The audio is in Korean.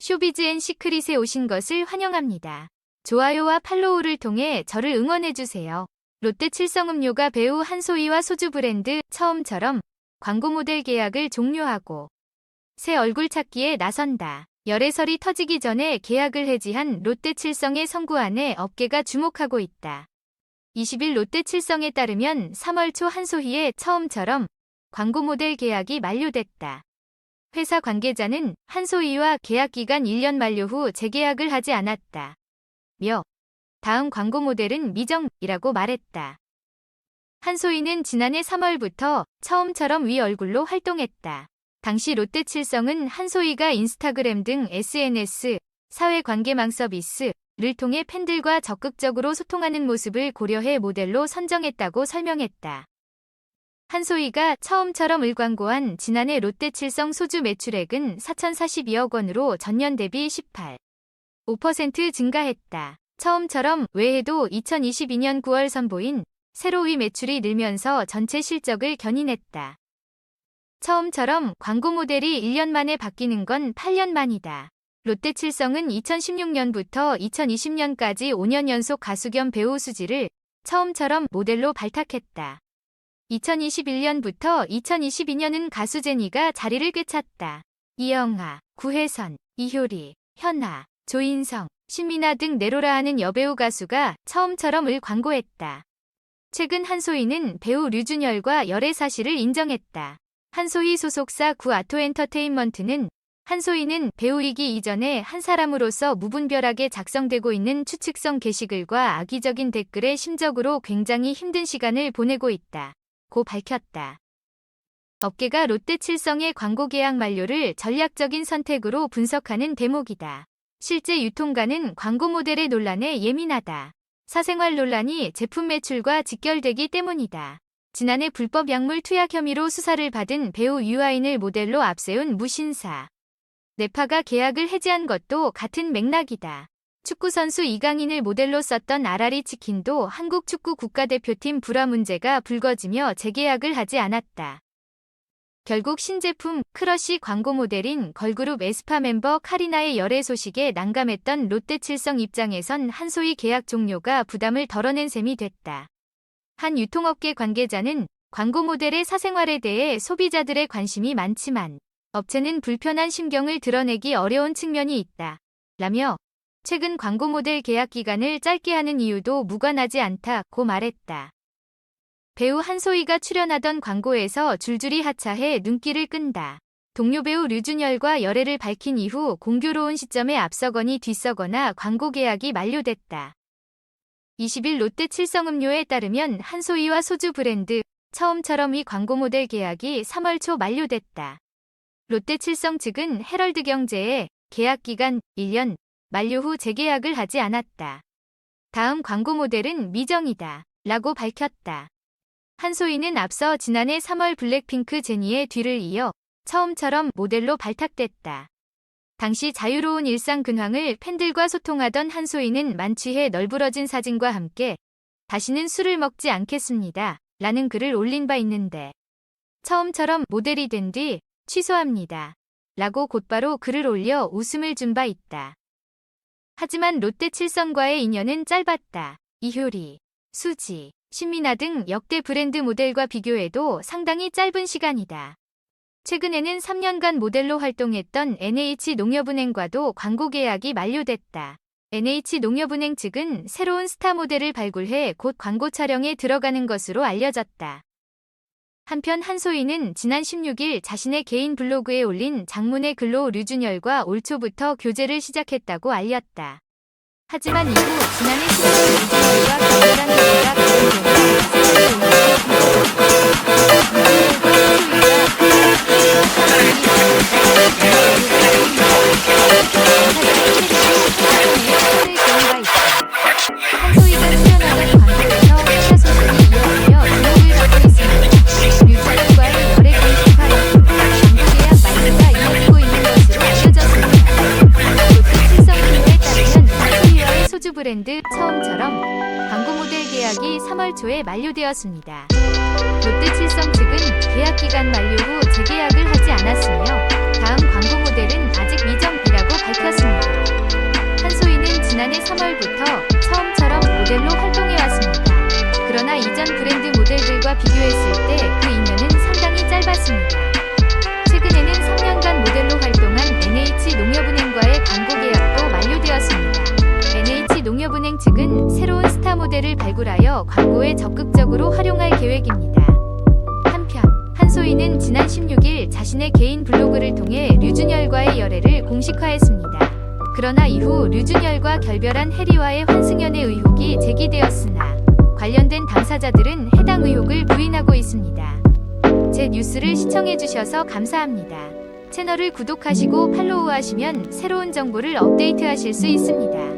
쇼비즈 앤 시크릿에 오신 것을 환영합니다. 좋아요와 팔로우를 통해 저를 응원해주세요. 롯데 칠성음료가 배우 한소희와 소주 브랜드 처음처럼 광고 모델 계약을 종료하고 새 얼굴 찾기에 나선다. 열애설이 터지기 전에 계약을 해지한 롯데 칠성의 선구안에 업계가 주목하고 있다. 20일 롯데 칠성에 따르면 3월 초 한소희의 처음처럼 광고 모델 계약이 만료됐다. 회사 관계자는 한소희와 계약 기간 1년 만료 후 재계약을 하지 않았다. 며 다음 광고 모델은 미정이라고 말했다. 한소희는 지난해 3월부터 처음처럼 위 얼굴로 활동했다. 당시 롯데 칠성은 한소희가 인스타그램 등 SNS, 사회관계망 서비스를 통해 팬들과 적극적으로 소통하는 모습을 고려해 모델로 선정했다고 설명했다. 한소희가 처음처럼을 광고한 지난해 롯데 칠성 소주 매출액은 4,042억 원으로 전년 대비 18.5% 증가했다. 처음처럼 외에도 2022년 9월 선보인 새로위 매출이 늘면서 전체 실적을 견인했다. 처음처럼 광고 모델이 1년 만에 바뀌는 건 8년 만이다. 롯데 칠성은 2016년부터 2020년까지 5년 연속 가수 겸 배우 수지를 처음처럼 모델로 발탁했다. 2021년부터 2022년은 가수 제니가 자리를 꿰찼다. 이영하, 구혜선, 이효리, 현아, 조인성, 신민아 등 내로라 하는 여배우 가수가 처음처럼을 광고했다. 최근 한소희는 배우 류준열과 열애 사실을 인정했다. 한소희 소속사 구아토엔터테인먼트는 한소희는 배우이기 이전에 한 사람으로서 무분별하게 작성되고 있는 추측성 게시글과 악의적인 댓글에 심적으로 굉장히 힘든 시간을 보내고 있다. 고 밝혔다. 업계가 롯데 칠성의 광고 계약 만료를 전략적인 선택으로 분석하는 대목이다. 실제 유통가는 광고 모델의 논란에 예민하다. 사생활 논란이 제품 매출과 직결되기 때문이다. 지난해 불법 약물 투약 혐의로 수사를 받은 배우 유아인을 모델로 앞세운 무신사 네파가 계약을 해지한 것도 같은 맥락이다. 축구선수 이강인을 모델로 썼던 아라리 치킨도 한국 축구 국가대표팀 불화 문제가 불거지며 재계약을 하지 않았다. 결국 신제품 크러쉬 광고 모델인 걸그룹 에스파 멤버 카리나의 열애 소식에 난감했던 롯데 칠성 입장에선 한소희 계약 종료가 부담을 덜어낸 셈이 됐다. 한 유통업계 관계자는 광고 모델의 사생활에 대해 소비자들의 관심이 많지만 업체는 불편한 심경을 드러내기 어려운 측면이 있다. 라며 최근 광고 모델 계약 기간을 짧게 하는 이유도 무관하지 않다고 말했다. 배우 한소희가 출연하던 광고에서 줄줄이 하차해 눈길을 끈다. 동료 배우 류준열과 열애를 밝힌 이후 공교로운 시점에 앞서거니 뒤서거나 광고 계약이 만료됐다. 20일 롯데 칠성음료에 따르면 한소희와 소주 브랜드 처음처럼 이 광고 모델 계약이 3월 초 만료됐다. 롯데 칠성 측은 헤럴드 경제에 계약 기간 1년 만료 후 재계약을 하지 않았다. 다음 광고 모델은 미정이다. 라고 밝혔다. 한소희는 앞서 지난해 3월 블랙핑크 제니의 뒤를 이어 처음처럼 모델로 발탁됐다. 당시 자유로운 일상 근황을 팬들과 소통하던 한소희는 만취해 널브러진 사진과 함께 다시는 술을 먹지 않겠습니다. 라는 글을 올린 바 있는데 처음처럼 모델이 된 뒤 취소합니다. 라고 곧바로 글을 올려 웃음을 준 바 있다. 하지만 롯데 칠성과의 인연은 짧았다. 이효리, 수지, 신민아 등 역대 브랜드 모델과 비교해도 상당히 짧은 시간이다. 최근에는 3년간 모델로 활동했던 NH농협은행과도 광고 계약이 만료됐다. NH농협은행 측은 새로운 스타 모델을 발굴해 곧 광고 촬영에 들어가는 것으로 알려졌다. 한편 한소희는 지난 16일 자신의 개인 블로그에 올린 장문의 글로 류준열과 올 초부터 교제를 시작했다고 알렸다. 하지만 이후 지난해 10월 류준열과 결별한 계기가 다른 한소희가 출연하던 광고에서 회사 소식이 이어지며 주목을 받고 있습니다. 류준열과의 열애 공식화 이후 광고 계약 만료가 이어지고 있는 것으로 알려졌습니다. 롯데 칠성음료에 따르면 한소희와의 소주 브랜드 처음처럼 광고 모델 계약이 3월 초에 만료되었습니다. 롯데 칠성 측은 계약 기간 만료 후 재계약을 하지 않았으며 다음 광고 모델은 아직 미정이라고 밝혔습니다. 시절부터 처음처럼 모델로 활동해왔습니다. 그러나 이전 브랜드 모델들과 비교했을 때 그 인연은 상당히 짧았습니다. 최근에는 3년간 모델로 활동한 NH농협은행과의 광고 계약도 만료되었습니다. NH농협은행 측은 새로운 스타 모델을 발굴하여 광고에 적극적으로 활용할 계획입니다. 한편 한소희는 지난 16일 자신의 개인 블로그를 통해 류준열과의 열애를 공식화했습니다. 그러나 이후 류준열과 결별한 해리와의 환승연애 의혹이 제기되었으나 관련된 당사자들은 해당 의혹을 부인하고 있습니다. 제 뉴스를 시청해주셔서 감사합니다. 채널을 구독하시고 팔로우하시면 새로운 정보를 업데이트하실 수 있습니다.